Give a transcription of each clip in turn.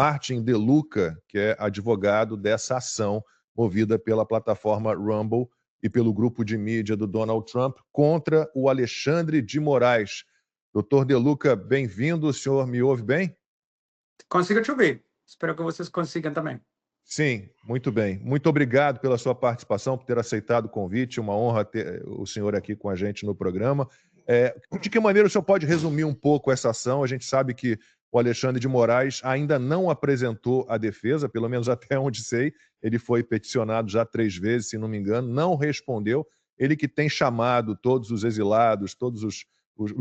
Martin De Luca, que é advogado dessa ação movida pela plataforma Rumble e pelo grupo de mídia do Donald Trump contra o Alexandre de Moraes. Doutor De Luca, bem-vindo. O senhor me ouve bem? Consigo te ouvir. Espero que vocês consigam também. Sim, muito bem. Muito obrigado pela sua participação, por ter aceitado o convite. Uma honra ter o senhor aqui com a gente no programa. De que maneira o senhor pode resumir um pouco essa ação? A gente sabe que o Alexandre de Moraes ainda não apresentou a defesa, pelo menos até onde sei. Ele foi peticionado já 3 vezes, se não me engano, não respondeu. Ele que tem chamado todos os exilados, todos os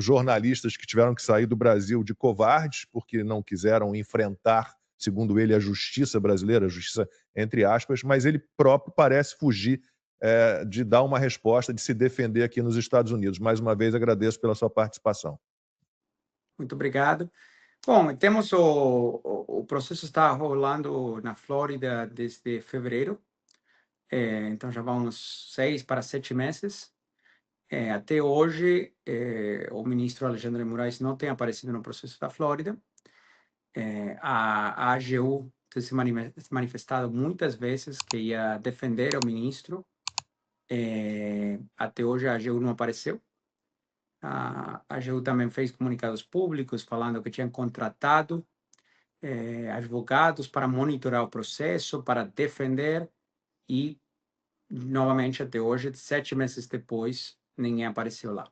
jornalistas que tiveram que sair do Brasil de covardes, porque não quiseram enfrentar, segundo ele, a justiça brasileira, a justiça entre aspas, mas ele próprio parece fugir de dar uma resposta, de se defender aqui nos Estados Unidos. Mais uma vez, agradeço pela sua participação. Muito obrigado. Bom, temos o processo está rolando na Flórida desde fevereiro, então já vão uns 6 para 7 meses. Até hoje, o ministro Alexandre de Moraes não tem aparecido no processo da Flórida. A AGU tem se manifestado muitas vezes que ia defender o ministro. Até hoje a AGU não apareceu. A AGU também fez comunicados públicos falando que tinham contratado advogados para monitorar o processo, para defender, e, novamente, até hoje, 7 meses depois, ninguém apareceu lá.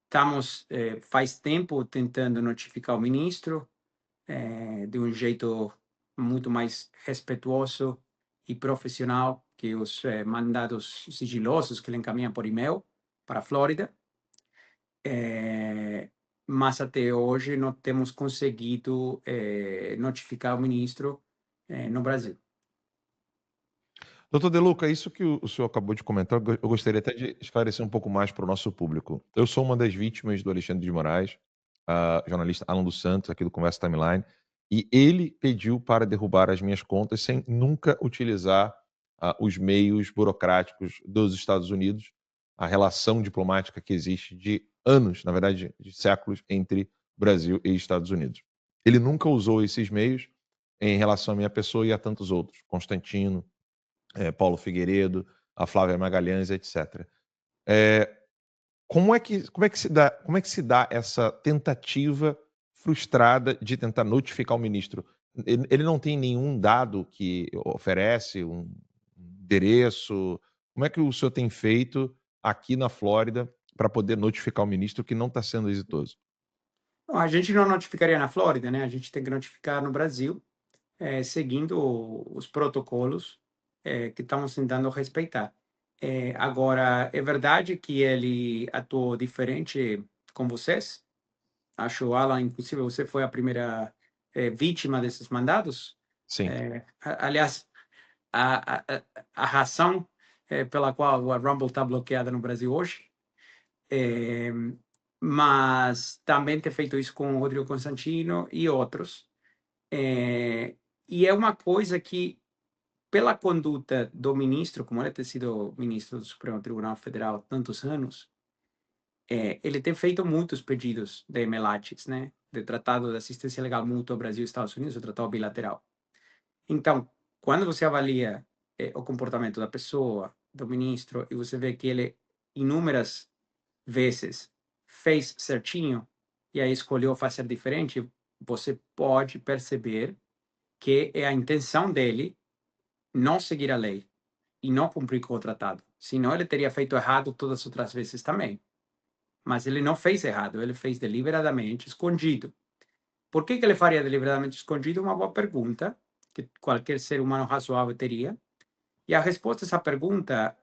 Estamos, faz tempo, tentando notificar o ministro de um jeito muito mais respeitoso e profissional que os mandados sigilosos que ele encaminha por e-mail para a Flórida. Mas até hoje não temos conseguido notificar o ministro no Brasil. Doutor De Luca, isso que o senhor acabou de comentar, eu gostaria até de esclarecer um pouco mais para o nosso público. Eu sou uma das vítimas do Alexandre de Moraes, jornalista Alan dos Santos, aqui do Conversa Timeline, e ele pediu para derrubar as minhas contas sem nunca utilizar os meios burocráticos dos Estados Unidos, a relação diplomática que existe de anos, na verdade, de séculos, entre Brasil e Estados Unidos. Ele nunca usou esses meios em relação à minha pessoa e a tantos outros, Constantino, Paulo Figueiredo, a Flávia Magalhães, etc. Como é que se dá essa tentativa frustrada de tentar notificar o ministro? Ele não tem nenhum dado que oferece, um endereço? Como é que o senhor tem feito aqui na Flórida para poder notificar o ministro que não está sendo exitoso? Bom, a gente não notificaria na Flórida, né? A gente tem que notificar no Brasil, seguindo os protocolos que estamos tentando respeitar. Agora, é verdade que ele atuou diferente com vocês. Acho, Alan, inclusive você foi a primeira vítima desses mandados. Sim. Aliás, a, a, a razão pela qual a Rumble está bloqueada no Brasil hoje. Mas também ter feito isso com o Rodrigo Constantino e outros. E é uma coisa que, pela conduta do ministro, como ele ter sido ministro do Supremo Tribunal Federal há tantos anos, ele tem feito muitos pedidos de MLATs, né? De Tratado de Assistência Legal Mútua Brasil e Estados Unidos, o Tratado Bilateral. Então, quando você avalia o comportamento da pessoa, do ministro, e você vê que ele, inúmeras vezes, fez certinho e aí escolheu fazer diferente, você pode perceber que é a intenção dele não seguir a lei e não cumprir com o tratado. Senão ele teria feito errado todas as outras vezes também. Mas ele não fez errado, ele fez deliberadamente, escondido. Por que ele faria deliberadamente escondido? É uma boa pergunta que qualquer ser humano razoável teria. E a resposta a essa pergunta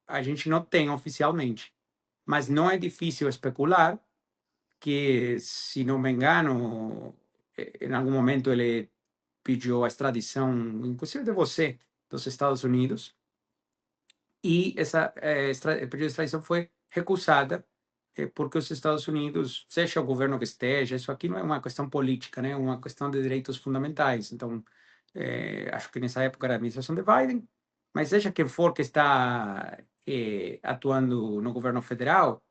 a gente não tem oficialmente. Mas não é difícil especular que, se não me engano, em algum momento ele pediu a extradição, inclusive de você, dos Estados Unidos, e essa pedido de extradição foi recusada, porque os Estados Unidos, seja o governo que esteja, isso aqui não é uma questão política, né? É uma questão de direitos fundamentais. Então, acho que nessa época era a administração de Biden, mas seja quem for que está atuando no governo federal,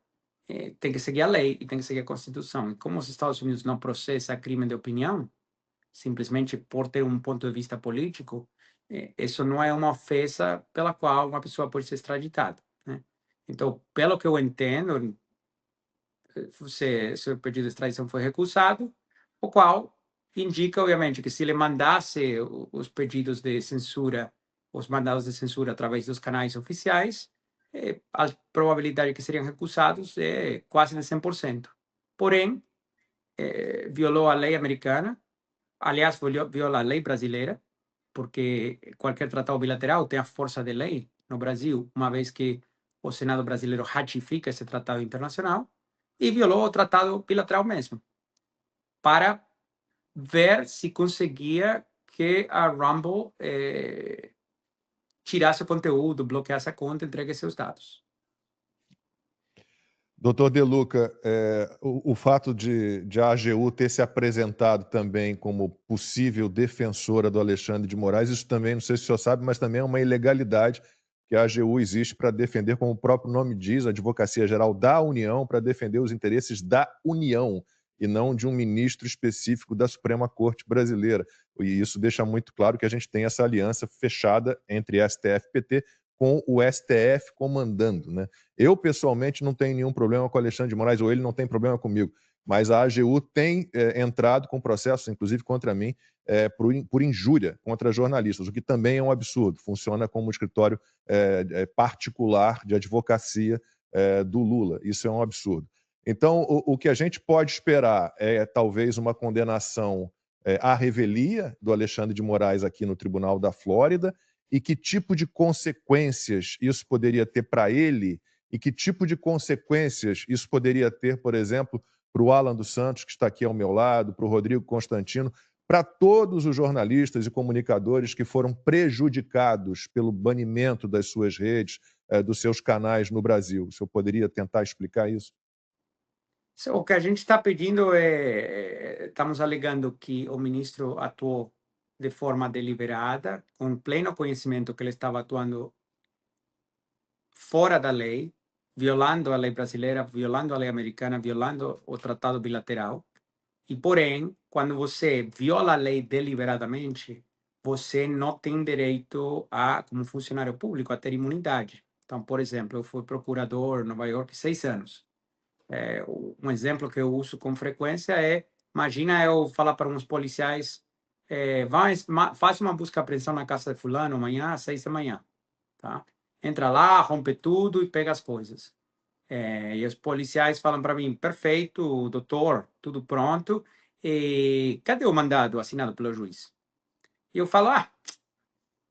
tem que seguir a lei e tem que seguir a Constituição. E como os Estados Unidos não processam crime de opinião, simplesmente por ter um ponto de vista político, isso não é uma ofensa pela qual uma pessoa pode ser extraditada, né? Então, pelo que eu entendo, seu pedido de extradição foi recusado, o qual indica, obviamente, que se ele mandasse os pedidos de censura, os mandados de censura através dos canais oficiais, a probabilidade que seriam recusados é quase de 100%. Porém, violou a lei americana, aliás, viola a lei brasileira, porque qualquer tratado bilateral tem a força de lei no Brasil, uma vez que o Senado brasileiro ratifica esse tratado internacional, e violou o tratado bilateral mesmo, para ver se conseguia que a Rumble tirasse o conteúdo, bloqueasse a conta, entregue seus dados. Doutor De Luca, o fato de a AGU ter se apresentado também como possível defensora do Alexandre de Moraes, isso também, não sei se o senhor sabe, mas também é uma ilegalidade, que a AGU existe para defender, como o próprio nome diz, a Advocacia Geral da União, para defender os interesses da União e não de um ministro específico da Suprema Corte Brasileira. E isso deixa muito claro que a gente tem essa aliança fechada entre STF e PT, com o STF comandando, né? Eu, pessoalmente, não tenho nenhum problema com o Alexandre de Moraes, ou ele não tem problema comigo, mas a AGU tem entrado com processos, inclusive contra mim, por injúria contra jornalistas, o que também é um absurdo. Funciona como um escritório particular de advocacia do Lula. Isso é um absurdo. Então, o que a gente pode esperar é talvez uma condenação à revelia do Alexandre de Moraes aqui no Tribunal da Flórida, e que tipo de consequências isso poderia ter para ele, e que tipo de consequências isso poderia ter, por exemplo, para o Alan dos Santos, que está aqui ao meu lado, para o Rodrigo Constantino, para todos os jornalistas e comunicadores que foram prejudicados pelo banimento das suas redes, dos seus canais no Brasil. O senhor poderia tentar explicar isso? O que a gente está pedindo estamos alegando que o ministro atuou de forma deliberada, com pleno conhecimento que ele estava atuando fora da lei, violando a lei brasileira, violando a lei americana, violando o tratado bilateral. E, porém, quando você viola a lei deliberadamente, você não tem direito a, como funcionário público, a ter imunidade. Então, por exemplo, eu fui procurador em Nova York 6 anos. Um exemplo que eu uso com frequência é, imagina eu falar para uns policiais, faz uma busca e apreensão na casa de fulano amanhã às 6 da manhã, tá? Entra lá, rompe tudo e pega as coisas. E os policiais falam para mim, perfeito, doutor, tudo pronto, e cadê o mandado assinado pelo juiz? E eu falo,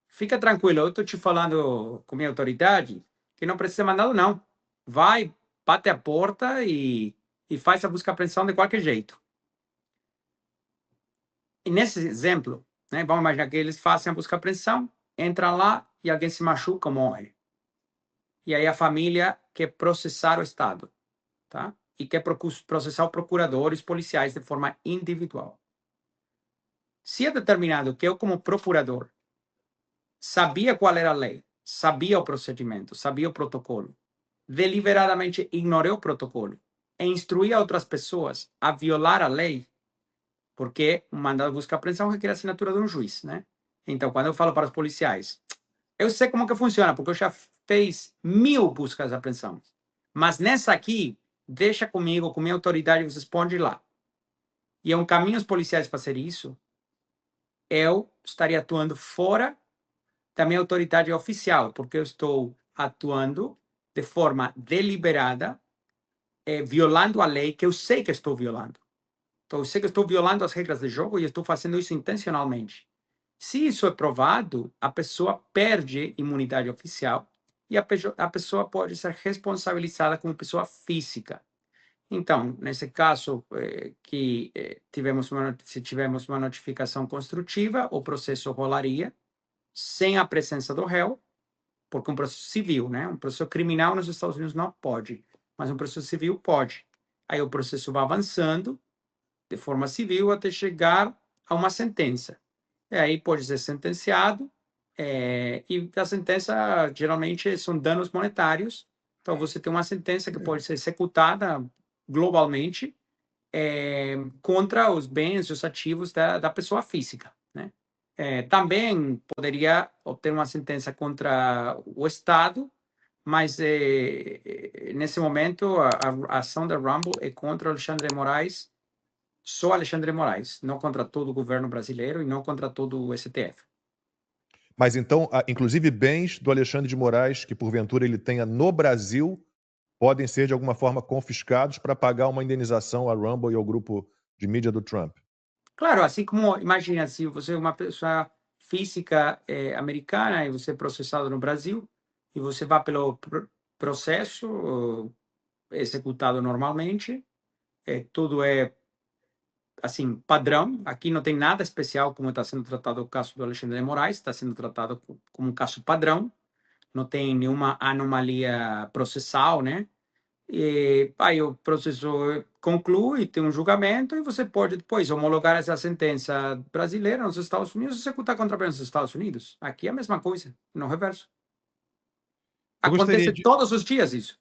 fica tranquilo, eu estou te falando com minha autoridade que não precisa mandado não. Vai, bate a porta e faz a busca e apreensão de qualquer jeito. E nesse exemplo, né, vamos imaginar que eles fazem a busca e apreensão, entram lá e alguém se machuca ou morre. E aí a família quer processar o Estado, tá? E quer processar o procurador e os policiais de forma individual. Se é determinado que eu, como procurador, sabia qual era a lei, sabia o procedimento, sabia o protocolo, deliberadamente ignorei o protocolo e instruí a outras pessoas a violar a lei, porque um mandado de busca e apreensão requer a assinatura de um juiz, né? Então, quando eu falo para os policiais, eu sei como que funciona, porque eu já fiz 1000 buscas e apreensões. Mas nessa aqui, deixa comigo, com minha autoridade, vocês podem ir lá. E é um caminho os policiais fazer isso, eu estaria atuando fora da minha autoridade oficial, porque eu estou atuando de forma deliberada, violando a lei que eu sei que estou violando. Então, eu sei que estou violando as regras de jogo e estou fazendo isso intencionalmente. Se isso é provado, a pessoa perde imunidade oficial e a pessoa pode ser responsabilizada como pessoa física. Então, nesse caso, se tivermos uma notificação construtiva, o processo rolaria sem a presença do réu, porque um processo civil, né? Um processo criminal nos Estados Unidos não pode, mas um processo civil pode. Aí o processo vai avançando de forma civil até chegar a uma sentença. E aí pode ser sentenciado, e a sentença geralmente são danos monetários, Então, você tem uma sentença que pode ser executada globalmente contra os bens e os ativos da pessoa física, né? Também poderia obter uma sentença contra o Estado, mas nesse momento a ação da Rumble é contra o Alexandre de Moraes, só Alexandre de Moraes, não contra todo o governo brasileiro e não contra todo o STF. Mas então, inclusive bens do Alexandre de Moraes que porventura ele tenha no Brasil podem ser de alguma forma confiscados para pagar uma indenização à Rumble e ao grupo de mídia do Trump. Claro, assim como, imagina, se você é uma pessoa física americana e você é processado no Brasil, e você vai pelo processo executado normalmente, tudo é assim, padrão. Aqui não tem nada especial como está sendo tratado o caso do Alexandre de Moraes, está sendo tratado como um caso padrão, não tem nenhuma anomalia processal, né? E aí o processo conclui, tem um julgamento e você pode depois homologar essa sentença brasileira nos Estados Unidos e executar contra a nos Estados Unidos. Aqui é a mesma coisa, no reverso. Eu gostaria Acontece de, todos os dias isso.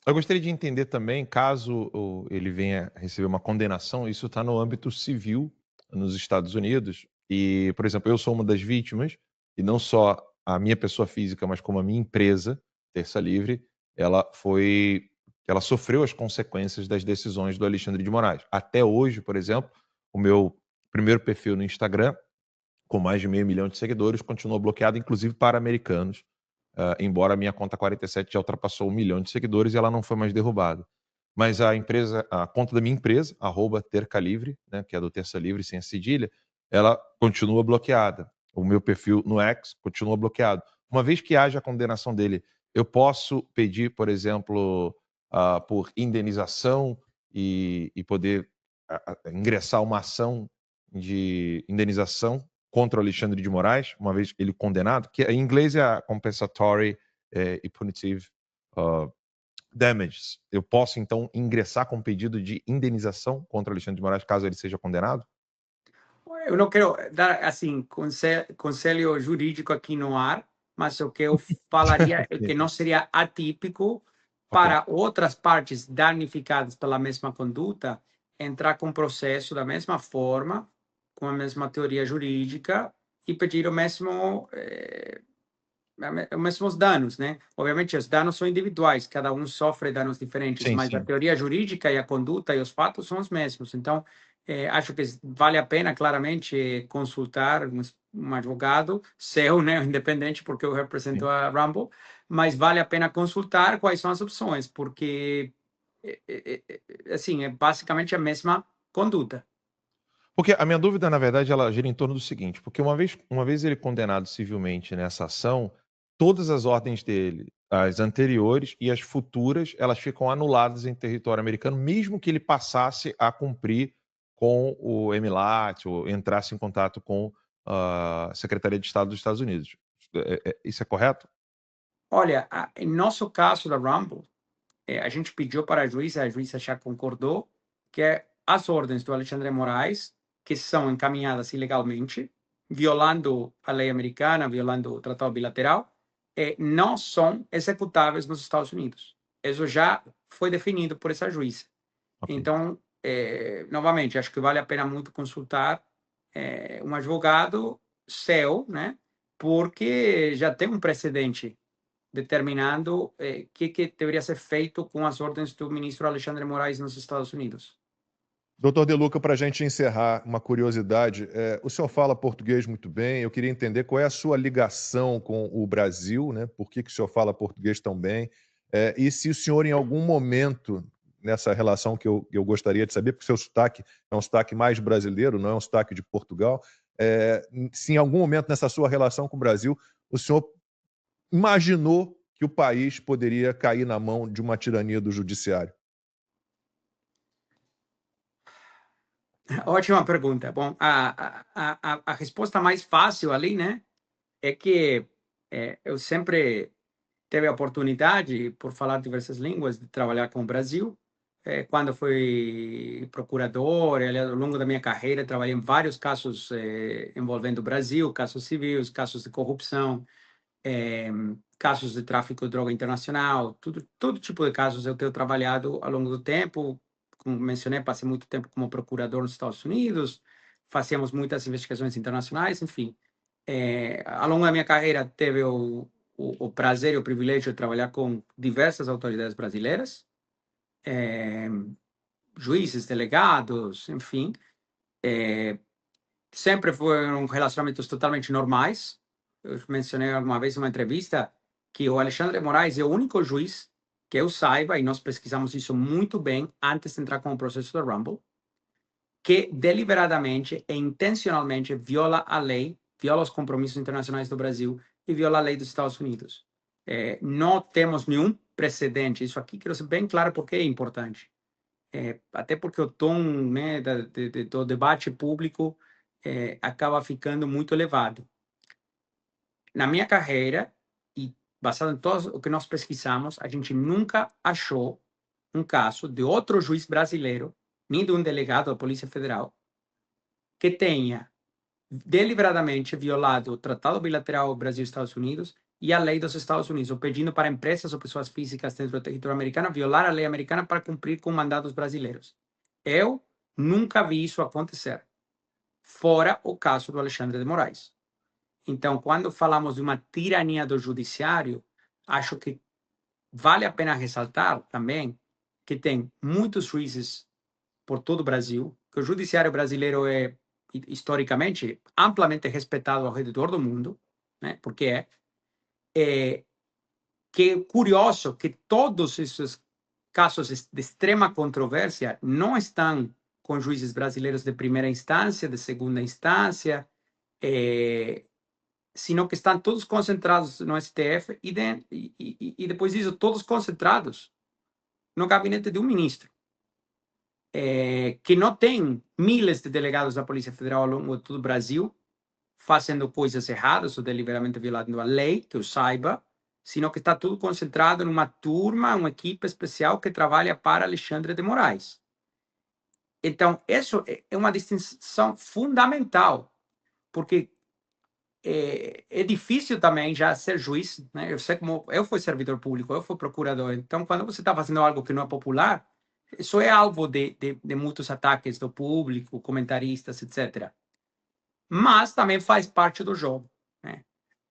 eu gostaria de entender também, caso ele venha receber uma condenação, isso está no âmbito civil nos Estados Unidos. E, por exemplo, eu sou uma das vítimas, e não só a minha pessoa física, mas como a minha empresa, Terça Livre, ela sofreu as consequências das decisões do Alexandre de Moraes. Até hoje, por exemplo, o meu primeiro perfil no Instagram, com mais de 500 mil de seguidores, continua bloqueado, inclusive para americanos. Embora a minha conta 47 já ultrapassou 1 milhão de seguidores e ela não foi mais derrubada. Mas a conta da minha empresa, @tercalivre, né, que é do Terça Livre sem a cedilha, ela continua bloqueada. O meu perfil no X continua bloqueado. Uma vez que haja a condenação dele, eu posso pedir, por exemplo, por indenização e poder ingressar uma ação de indenização contra o Alexandre de Moraes, uma vez ele condenado, que em inglês é a compensatory e punitive damages. Eu posso, então, ingressar com pedido de indenização contra o Alexandre de Moraes, caso ele seja condenado? Eu não quero dar assim conselho jurídico aqui no ar, mas o que eu falaria é que não seria atípico Ok. para outras partes danificadas pela mesma conduta entrar com processo da mesma forma, com a mesma teoria jurídica e pedir o mesmo os mesmos danos, né? Obviamente, os danos são individuais, cada um sofre danos diferentes, Sim, mas a sim. teoria jurídica e a conduta e os fatos são os mesmos. Então, acho que vale a pena, claramente, consultar um advogado seu, né, independente, porque eu represento Sim. a Rumble, mas vale a pena consultar quais são as opções, porque, assim, é basicamente a mesma conduta. Porque a minha dúvida, na verdade, ela gira em torno do seguinte, porque uma vez ele condenado civilmente nessa ação, todas as ordens dele, as anteriores e as futuras, elas ficam anuladas em território americano, mesmo que ele passasse a cumprir com o EMILAT ou entrasse em contato com a Secretaria de Estado dos Estados Unidos. Isso é correto? Olha, em nosso caso da Rumble, a gente pediu para a juíza já concordou que as ordens do Alexandre de Moraes, que são encaminhadas ilegalmente, violando a lei americana, violando o tratado bilateral, não são executáveis nos Estados Unidos. Isso já foi definido por essa juíza. Ok. Então, novamente, acho que vale a pena muito consultar um advogado seu, né? Porque já tem um precedente determinando o que deveria ser feito com as ordens do ministro Alexandre Moraes nos Estados Unidos. Doutor De Luca, para a gente encerrar, uma curiosidade, o senhor fala português muito bem, eu queria entender qual é a sua ligação com o Brasil, né? Por que o senhor fala português tão bem? E se o senhor, em algum momento, nessa relação que eu gostaria de saber, porque o seu sotaque é um sotaque mais brasileiro, não é um sotaque de Portugal, se em algum momento nessa sua relação com o Brasil, o senhor imaginou que o país poderia cair na mão de uma tirania do judiciário? Ótima pergunta. Bom, a resposta mais fácil ali, né, é que eu sempre tive a oportunidade, por falar diversas línguas, de trabalhar com o Brasil. Quando fui procurador, aliás, ao longo da minha carreira, trabalhei em vários casos envolvendo o Brasil, casos civis, casos de corrupção. casos de tráfico de droga internacional, todo tipo de casos eu tenho trabalhado ao longo do tempo. Como mencionei, passei muito tempo como procurador nos Estados Unidos, fazíamos muitas investigações internacionais, enfim. Ao longo da minha carreira, teve o prazer e o privilégio de trabalhar com diversas autoridades brasileiras, juízes, delegados, enfim. Sempre foram relacionamentos totalmente normais. Eu mencionei alguma vez em uma entrevista que o Alexandre de Moraes é o único juiz que eu saiba, e nós pesquisamos isso muito bem antes de entrar com o processo do Rumble, que deliberadamente e intencionalmente viola a lei, viola os compromissos internacionais do Brasil e viola a lei dos Estados Unidos. Não temos nenhum precedente. Isso aqui quero ser bem claro porque é importante. Até porque o tom, né, do debate público acaba ficando muito elevado. Na minha carreira, e baseado em tudo o que nós pesquisamos, a gente nunca achou um caso de outro juiz brasileiro, nem de um delegado da Polícia Federal, que tenha deliberadamente violado o Tratado Bilateral Brasil-Estados Unidos e a lei dos Estados Unidos, ou pedindo para empresas ou pessoas físicas dentro do território americano violar a lei americana para cumprir com mandados brasileiros. Eu nunca vi isso acontecer, fora o caso do Alexandre de Moraes. Então, quando falamos de uma tirania do judiciário, acho que vale a pena ressaltar também que tem muitos juízes por todo o Brasil, que o judiciário brasileiro é, historicamente, amplamente respeitado ao redor do mundo, né? Porque que é curioso que todos esses casos de extrema controvérsia não estão com juízes brasileiros de primeira instância, de segunda instância, sino que estão todos concentrados no STF e depois disso, todos concentrados no gabinete de um ministro, que não tem miles de delegados da Polícia Federal ao longo de todo o Brasil fazendo coisas erradas ou deliberadamente violando a lei, que eu saiba, sino que está tudo concentrado numa turma, uma equipe especial que trabalha para Alexandre de Moraes. Então, isso é uma distinção fundamental, porque é difícil também já ser juiz, né? Eu sei como eu fui servidor público, eu fui procurador. Então, quando você está fazendo algo que não é popular, isso é alvo de muitos ataques do público, comentaristas, etc. Mas também faz parte do jogo, né?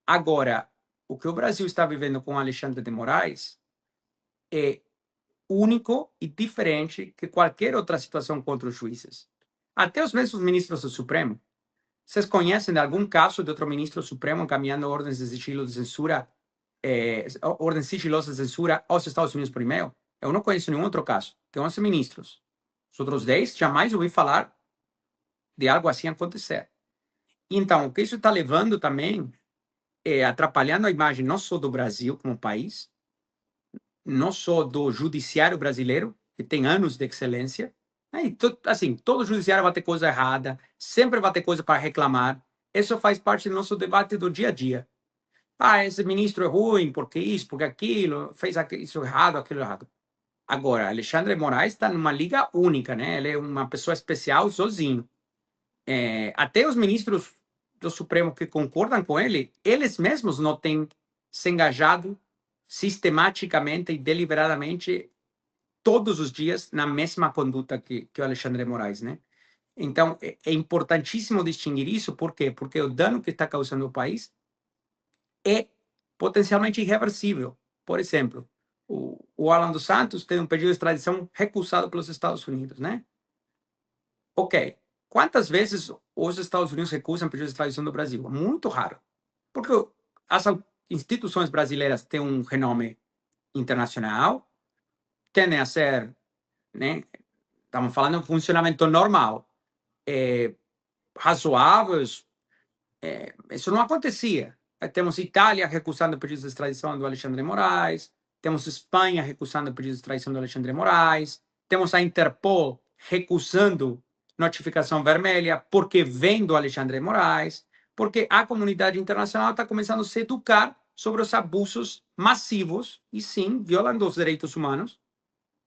Agora, o que o Brasil está vivendo com Alexandre de Moraes é único e diferente que qualquer outra situação contra os juízes. Até os mesmos ministros do Supremo. Vocês conhecem de algum caso de outro ministro do Supremo encaminhando ordens de sigilo de censura, ordens sigilosas de censura aos Estados Unidos por e-mail? Eu não conheço nenhum outro caso. Tem 11 ministros. Os outros 10 jamais ouvi falar de algo assim acontecer. Então, o que isso está levando também atrapalhando a imagem não só do Brasil como país, não só do judiciário brasileiro, que tem anos de excelência, né? E assim, todo judiciário vai ter coisa errada, sempre vai ter coisa para reclamar. Isso faz parte do nosso debate do dia a dia. Ah, esse ministro é ruim, porque isso, porque aquilo, fez isso errado, aquilo errado. Agora, Alexandre de Moraes está numa liga única, né? Ele é uma pessoa especial sozinho. Até os ministros do Supremo que concordam com ele, eles mesmos não têm se engajado sistematicamente e deliberadamente todos os dias na mesma conduta que o Alexandre de Moraes, né? Então, é importantíssimo distinguir isso. Por quê? Porque o dano que está causando o país é potencialmente irreversível. Por exemplo, o Alan dos Santos tem um pedido de extradição recusado pelos Estados Unidos, né? Ok. Quantas vezes os Estados Unidos recusam pedido de extradição do Brasil? Muito raro. Porque as instituições brasileiras têm um renome internacional, tendem a ser, né, estamos falando de um funcionamento normal, razoáveis. Isso não acontecia. Temos Itália recusando pedidos de extradição do Alexandre de Moraes, temos Espanha recusando pedidos de extradição do Alexandre de Moraes, temos a Interpol recusando notificação vermelha porque vem do Alexandre de Moraes, porque a comunidade internacional está começando a se educar sobre os abusos massivos, e sim, violando os direitos humanos,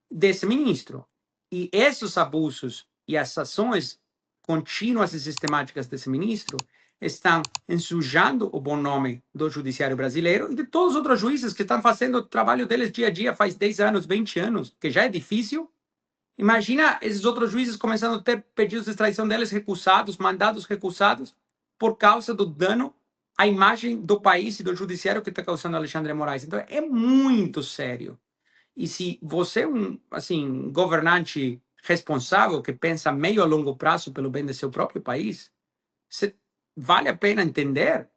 desse ministro. E esses abusos e as ações contínuas e sistemáticas desse ministro estão ensujando o bom nome do judiciário brasileiro e de todos os outros juízes que estão fazendo o trabalho deles dia a dia faz 10 anos, 20 anos, que já é difícil. Imagina esses outros juízes começando a ter pedidos de extradição deles recusados, mandados recusados, por causa do dano à imagem do país e do judiciário que está causando Alexandre de Moraes. Então, é muito sério. E se você é um governante responsável que pensa meio a longo prazo pelo bem do seu próprio país, vale a pena entender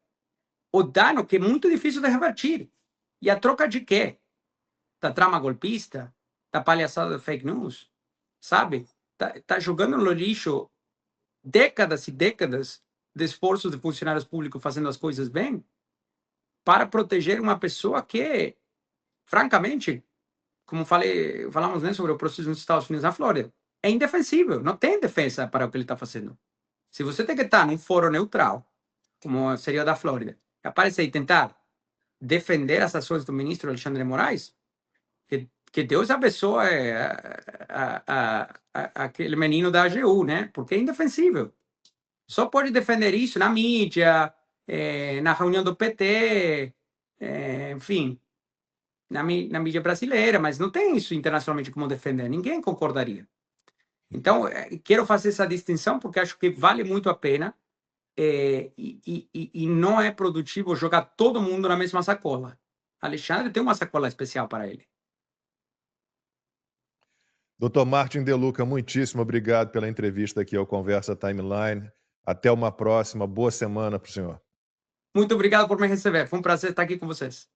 o dano que é muito difícil de revertir. E a troca de quê? Da trama golpista? Da palhaçada de fake news? Sabe? Tá jogando no lixo décadas e décadas de esforços de funcionários públicos fazendo as coisas bem para proteger uma pessoa que, francamente, como falamos, né, sobre o processo nos Estados Unidos, na Flórida, é indefensível, não tem defesa para o que ele está fazendo. Se você tem que estar num fórum neutral, como seria o da Flórida, aparecer e tentar defender as ações do ministro Alexandre de Moraes, que Deus abençoe aquele menino da AGU, né? Porque é indefensível. Só pode defender isso na mídia, na reunião do PT, enfim, na mídia brasileira, mas não tem isso internacionalmente como defender. Ninguém concordaria. Então, quero fazer essa distinção porque acho que vale muito a pena e não é produtivo jogar todo mundo na mesma sacola. Alexandre tem uma sacola especial para ele. Doutor Martin De Luca, muitíssimo obrigado pela entrevista aqui ao Conversa Timeline. Até uma próxima. Boa semana para o senhor. Muito obrigado por me receber. Foi um prazer estar aqui com vocês.